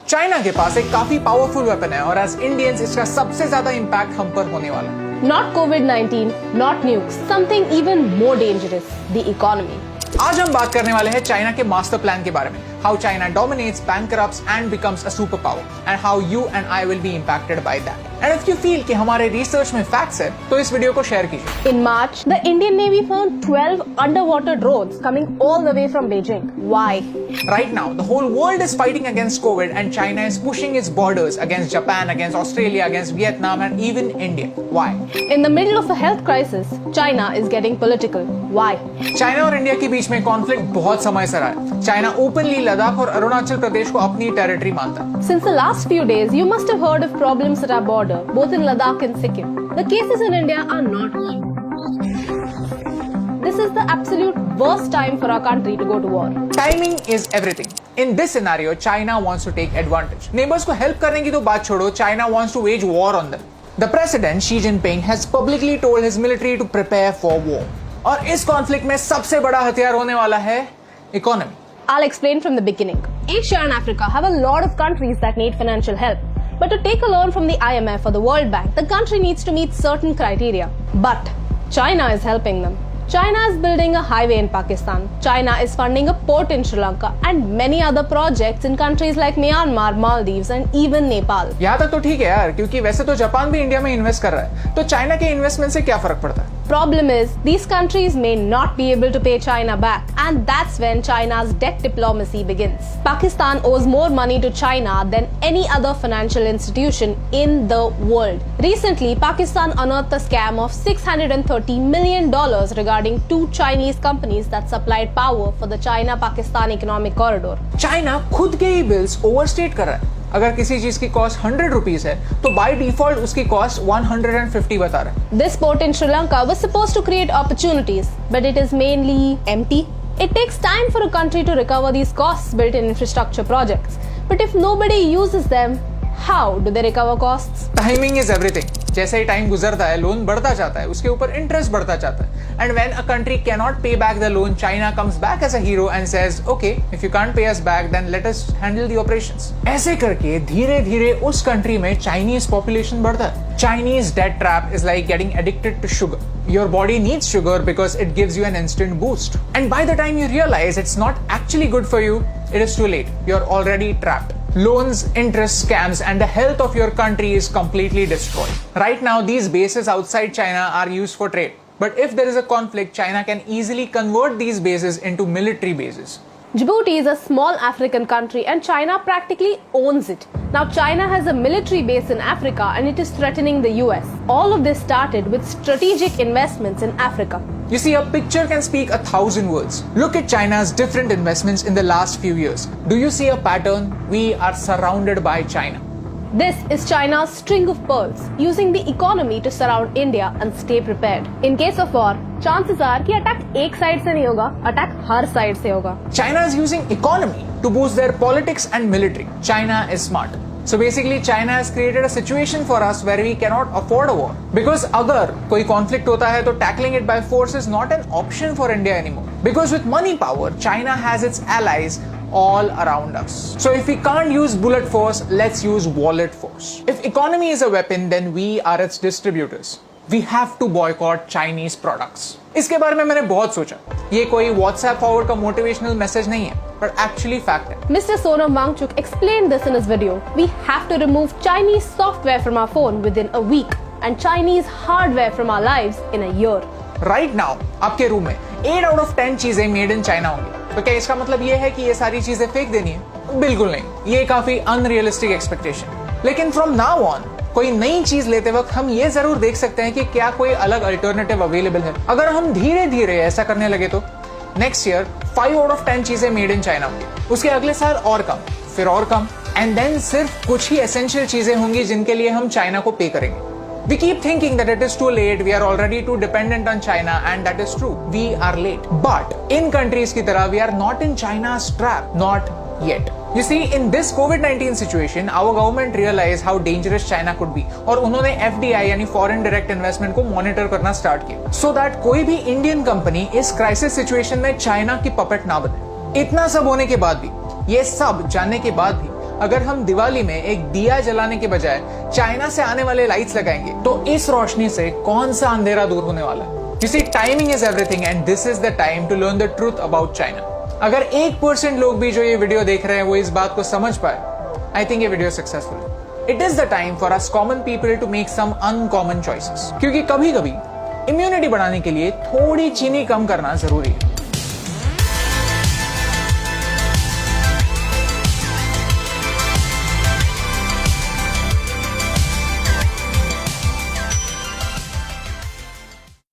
China के पास एक काफी पावरफुल वेपन है और एज इंडियंस इसका सबसे ज्यादा इम्पैक्ट हम पर होने वाला है। Not COVID-19, not nukes, something even more dangerous, the economy. आज हम बात करने वाले हैं चाइना के मास्टर प्लान के बारे में, how China dominates, bankrupts and becomes a superpower, and how you and I will be impacted by that. And if you feel कि हमारे रिसर्च में फैक्ट्स है, तो इस वीडियो को शेयर कीजिए। In March, the Indian Navy found 12 underwater drones coming all the way from Beijing. Why? Right now, the whole world is fighting against COVID, and China is pushing its borders against Japan, against Australia, against Vietnam, and even India. Why? In the middle of a health crisis, China is getting political. Why? China और India के बीच में conflict बहुत समय से रहा है। China openly Ladakh और अरुणाचल प्रदेश को अपनी टेरिटरी मानता है। Since the last few days, you must have heard of problems at our border, both in Ladakh and Sikkim. The cases in India are not. This is the absolute worst time for our country to go to war. Timing is everything. In this scenario, China wants to take advantage. Neighbors को help करने की तो बात छोड़ो, China wants to wage war on them. The president Xi Jinping has publicly told his military to prepare for war. और इस conflict में सबसे बड़ा हथियार होने वाला है economy. I'll explain from the beginning. Asia and Africa have a lot of countries that need financial help. But to take a loan from the IMF or the World Bank, the country needs to meet certain criteria. But China is helping them. China is building a highway in Pakistan. China is funding a port in Sri Lanka and many other projects in countries like Myanmar, Maldives and even Nepal. यहाँ तक तो ठीक है यार, क्योंकि वैसे तो Japan भी इंडिया में इन्वेस्ट कर रहा है, तो चाइना के इन्वेस्टमेंट से क्या फर्क पड़ता है? Problem is, these countries may not be able to pay China back, and that's when China's debt diplomacy begins. Pakistan owes more money to China than any other financial institution in the world. Recently, Pakistan unearthed a scam of $630 million regarding two Chinese companies that supplied power for the China-Pakistan economic corridor. China खुद के ही bills overstate कर रहा है। अगर किसी चीज की cost 100 rupees है, तो बाय डिफॉल्ट उसकी कॉस्ट 150 बता रहा है। This port in Sri Lanka was supposed to create opportunities, but it is mainly empty. It takes time for a country to recover these costs built in infrastructure projects. But if nobody uses them, how do they recover costs? Timing is everything. जैसे ही time गुजरता है, loan बढ़ता जाता है, उसके ऊपर interest बढ़ता जाता है। And when a country cannot pay back the loan, China comes back as a hero and says, "Okay, if you can't pay us back, then let us handle the operations." ऐसे करके धीरे-धीरे उस country में Chinese population बढ़ता है। Chinese debt trap is like getting addicted to sugar. Your body needs sugar because it gives you an instant boost. And by the time you realize it's not actually good for you, it is too late. You're already trapped. Loans, interest, scams, and the health of your country is completely destroyed. Right now, these bases outside China are used for trade. But if there is a conflict, China can easily convert these bases into military bases. Djibouti is a small African country and China practically owns it. Now China has a military base in Africa and it is threatening the US. All of this started with strategic investments in Africa. You see, a picture can speak 1,000 words. Look at China's different investments in the last few years. Do you see a pattern? We are surrounded by China. This is China's string of pearls, using the economy to surround India and stay prepared. In case of war, chances are कि attack एक side से नहीं होगा, attack हर side से होगा. China is using economy to boost their politics and military. China is smart. So basically, China has created a situation for us where we cannot afford a war. Because अगर कोई conflict होता है तो tackling it by force is not an option for India anymore. Because with money power, China has its allies all around us. So if we can't use bullet force, let's use wallet force. If economy is a weapon, then we are its distributors. We have to boycott Chinese products. इसके बारे में मैंने बहुत सोचा। ये कोई WhatsApp forward का motivational message नहीं है, but actually fact है। Mr. Sonam Wangchuk explained this in his video. We have to remove Chinese software from our phone within a week and Chinese hardware from our lives in a year. Right now, आपके room में 8 out of 10 चीजें made in China होंगी। तो क्या इसका मतलब ये है कि ये सारी चीजें फेंक देनी है? बिल्कुल नहीं। ये काफी अनरियलिस्टिक एक्सपेक्टेशन। लेकिन फ्रॉम नाउ ऑन कोई नई चीज लेते वक्त हम ये जरूर देख सकते हैं कि क्या कोई अलग अल्टरनेटिव अवेलेबल है। अगर हम धीरे धीरे ऐसा करने लगे तो नेक्स्ट ईयर 5 out of 10 चीजें मेड इन चाइना होंगी, उसके अगले साल और कम, फिर और कम, एंड देन सिर्फ कुछ ही एसेंशियल चीजें होंगी जिनके लिए हम चाइना को पे करेंगे। We keep thinking that it is too late, we are already too dependent on China, and that is true. We are late. But in countries की तरह, we are not in China's trap. Not yet. You see, in this COVID-19 situation, our government realized how dangerous China could be, और उन्होंने FDI यानी Foreign Direct Investment को monitor करना start किया, so that कोई भी इंडियन कंपनी इस crisis situation में चाइना की पपेट ना बने। इतना सब होने के बाद भी, ये सब जानने के बाद भी, अगर हम दिवाली में एक दिया जलाने के बजाय चाइना से आने वाले लाइट्स लगाएंगे तो इस रोशनी से कौन सा अंधेरा दूर होने वाला है? You see, timing is everything and this is the time to learn the truth about China. अगर 1% लोग भी जो ये वीडियो देख रहे हैं वो इस बात को समझ पाए, I think ये वीडियो सक्सेसफुल है। It is the time for us common people to make some uncommon choices. क्योंकि कभी-कभी इम्यूनिटी बढ़ाने के लिए थोड़ी चीनी कम करना जरूरी है।